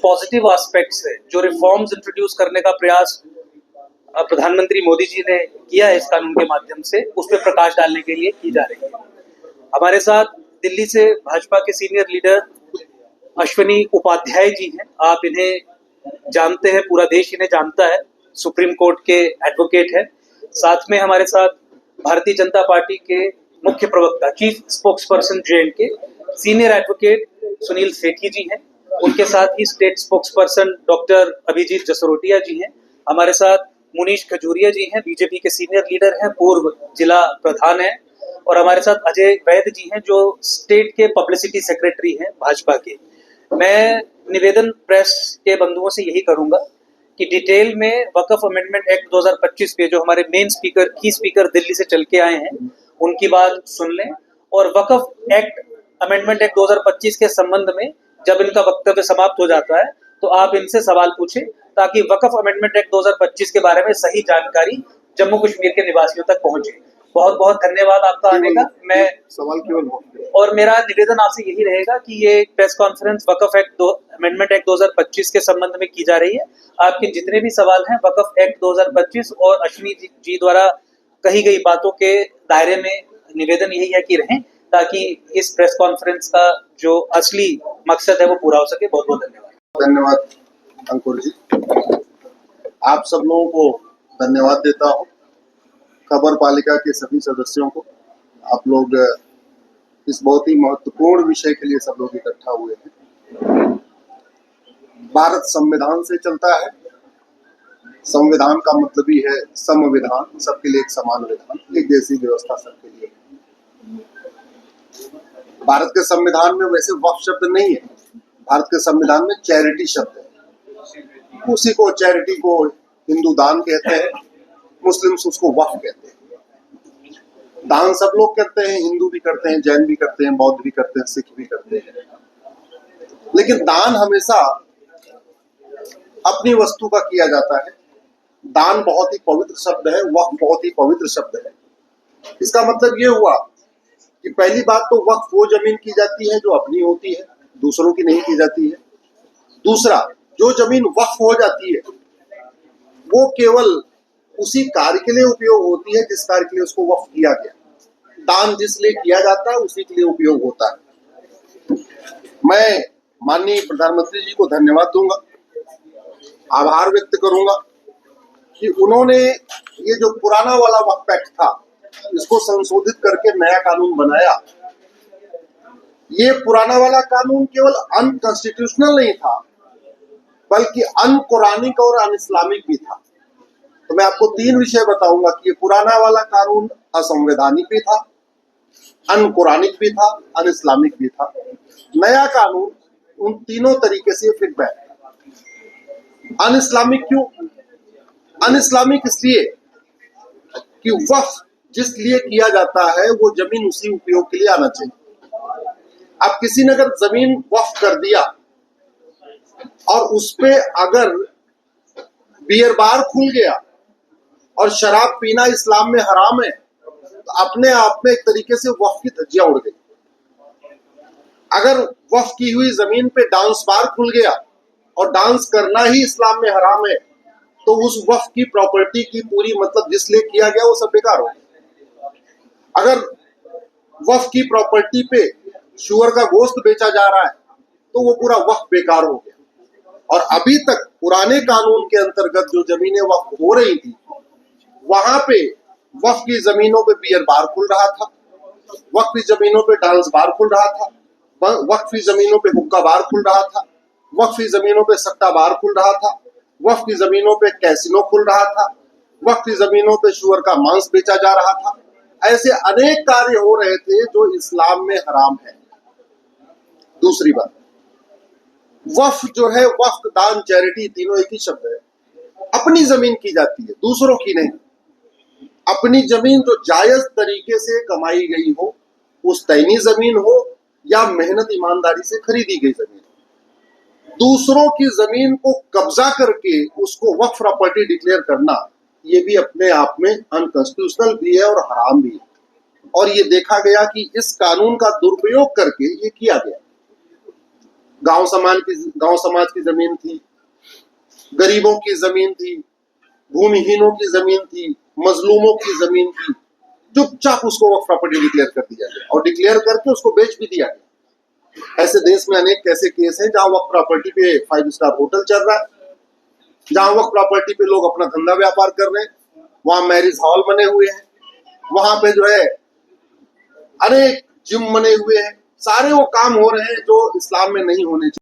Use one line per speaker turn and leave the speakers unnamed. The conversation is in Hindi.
पॉजिटिव एस्पेक्ट्स है, जो रिफॉर्म्स इंट्रोड्यूस करने का प्रयास प्रधानमंत्री मोदी जी ने किया है इस कानून के माध्यम से, उस पर प्रकाश डालने के लिए की जा रही है। हमारे साथ दिल्ली से भाजपा के सीनियर लीडर अश्विनी उपाध्याय जी हैं। आप इन्हें जानते हैं, पूरा देश इन्हें जानता है, सुप्रीम कोर्ट के एडवोकेट हैं। साथ में हमारे साथ भारतीय जनता पार्टी के मुख्य प्रवक्ता, chief spokesperson J and K senior advocate Sunil Sethi ji हैं। उनके साथ ही state spokesperson doctor Abhijeet Jasrotia ji हैं। हमारे साथ मुनीश खजूरिया जी हैं, बीजेपी के सीनियर लीडर हैं, पूर्व जिला प्रधान हैं। और हमारे साथ अजय वैद जी हैं, जो स्टेट के पब्लिसिटी सेक्रेटरी हैं भाजपा के। मैं निवेदन प्रेस के बंधुओं से यही करूंगा कि डिटेल में वक्फ अमेंडमेंट एक्ट 2025 पे जो हमारे मेन स्पीकर की स्पीकर दिल्ली से चल के आए हैं, उनकी बात सुन लें। और वक्फ एक्ट अमेंडमेंट एक्ट 2025 के संबंध में जब इनका वक्तव्य समाप्त हो जाता है तो आप इनसे सवाल पूछें, ताकि वक्फ अमेंडमेंट एक्ट 2025 के बारे में सही जानकारी जम्मू कश्मीर के निवासियों तक पहुंचे। बहुत बहुत धन्यवाद आपका आने का। मैं
सवाल केवल
और मेरा निवेदन आपसे यही रहेगा कि ये प्रेस कॉन्फ्रेंस वक्फ एक्ट अमेंडमेंट एक्ट 2025 के संबंध में की जा रही है। आपके जितने भी सवाल हैं वक्फ एक्ट 2025 और अश्विनी जी द्वारा कही गई बातों के दायरे में निवेदन यही है कि रहें, ताकि इस प्रेस कॉन्फ्रेंस का जो असली मकसद है वो पूरा हो सके। बहुत बहुत धन्यवाद।
धन्यवाद अंकुर जी। आप सब लोगों को धन्यवाद देता हूँ, खबर पालिका के सभी सदस्यों को। आप लोग इस बहुत ही महत्वपूर्ण विषय के लिए सब लोग इकट्ठा हुए हैं। भारत संविधान से चलता है। संविधान का मतलब ही है समविधान, सबके लिए एक समान विधान, एक जैसी व्यवस्था सबके लिए। भारत के संविधान में वैसे वक्फ शब्द नहीं है। भारत के संविधान में चैरिटी शब्द है। उसी को, चैरिटी को हिंदू दान कहते हैं, मुस्लिम्स उसको वक्फ कहते हैं। दान सब लोग करते हैं, हिंदू भी करते हैं, जैन भी करते हैं, बौद्ध भी करते हैं, सिख भी करते हैं। लेकिन दान हमेशा अपनी वस्तु का किया जाता है। दान बहुत ही पवित्र शब्द है, वक्फ बहुत ही पवित्र शब्द है। इसका मतलब ये हुआ कि पहली बात तो वक्फ वो जमीन की जाती है जो अपनी होती है, दूसरों की नहीं की जाती है। दूसरा, जो जमीन वक्फ हो जाती है वो केवल उसी कार्य के लिए उपयोग होती है जिस कार्य के लिए उसको वक्फ किया गया। दान जिस लिए किया जाता है उसी के लिए उपयोग होता है। मैं माननीय प्रधानमंत्री जी को धन्यवाद दूंगा, आभार व्यक्त करूंगा कि उन्होंने ये जो पुराना वाला वक्फ एक्ट था इसको संशोधित करके नया कानून बनाया। ये पुराना वाला कानून केवल अनकॉन्स्टिट्यूशनल नहीं था, बल्कि अनकुरानिक और अन इस्लामिक भी था। तो मैं आपको तीन विषय बताऊंगा कि ये पुराना वाला कानून असंवैधानिक भी था, अनकुरानिक भी था, अन इस्लामिक भी था। नया कानून उन तीनों तरीके से फिट बैठा। अन इस्लामिक क्यों? अन इस्लामिक इसलिए कि वक्फ जिस लिए किया जाता है वो जमीन उसी उपयोग के लिए आना चाहिए। अब किसी ने अगर जमीन वक्फ कर दिया और उस पे अगर बियर बार खुल गया और शराब पीना इस्लाम में हराम है, तो अपने आप में एक तरीके से वक्फ की धज्जियां उड़ गई। अगर वक्फ की हुई जमीन पे डांस बार खुल गया और डांस करना ही इस्लाम में हराम है, तो उस वक्फ की प्रॉपर्टी की पूरी मतलब जिस लिए किया गया वो सब बेकार हो गया। अगर वक्फ की प्रॉपर्टी पे शुअर का गोश्त बेचा जा रहा है तो वो पूरा वक्फ बेकार हो गया। और अभी तक पुराने कानून के अंतर्गत जो जमीनें वक्फ हो रही थी वहां पे वक्फ की जमीनों पे बियर बार खुल रहा था, वक्फ की जमीनों पे डांस बार खुल रहा था, वक्फ की जमीनों पे हुक्का बार खुल रहा था, वक्फ की जमीनों पे सट्टा बार खुल रहा था, वक्फ की जमीनों पे कैसीनो खुल रहा था, वक्फ की जमीनों पे शुअर का मांस बेचा जा रहा था। ऐसे अनेक कार्य हो रहे थे जो इस्लाम में हराम है। दूसरी बात, वक्फ जो है, वक्फ, दान, चैरिटी तीनों एक ही शब्द है। अपनी जमीन की जाती है, दूसरों की नहीं। अपनी जमीन जो जायज तरीके से कमाई गई हो, उस तैनी जमीन हो या मेहनत ईमानदारी से खरीदी गई जमीन। दूसरों की जमीन को कब्जा करके उसको वक्फ प्रॉपर्टी डिक्लेयर करना, ये भी अपने आप में अनकॉन्स्टिट्यूशनल भी है और हराम भी है। और ये देखा गया कि इस कानून का दुरुपयोग करके ये किया गया। गांव समाज की जमीन थी, गरीबों की जमीन थी, भूमिहीनों की जमीन थी, मजलूमों की जमीन थी, चुपचाप उसको वक्फ प्रॉपर्टी डिक्लेयर कर दिया गया और डिक्लेयर करके उसको बेच भी दिया गया। ऐसे देश में अनेक ऐसे केस हैं जहां वक्फ प्रॉपर्टी पे 5 स्टार होटल चल रहा है, जहां वक्फ प्रॉपर्टी पे लोग अपना धंधा व्यापार कर रहे हैं, वहां मैरिज हॉल बने हुए हैं, वहां पे जो है अनेक जिम बने हुए हैं, सारे वो काम हो रहे हैं जो इस्लाम में नहीं होने चाहिए।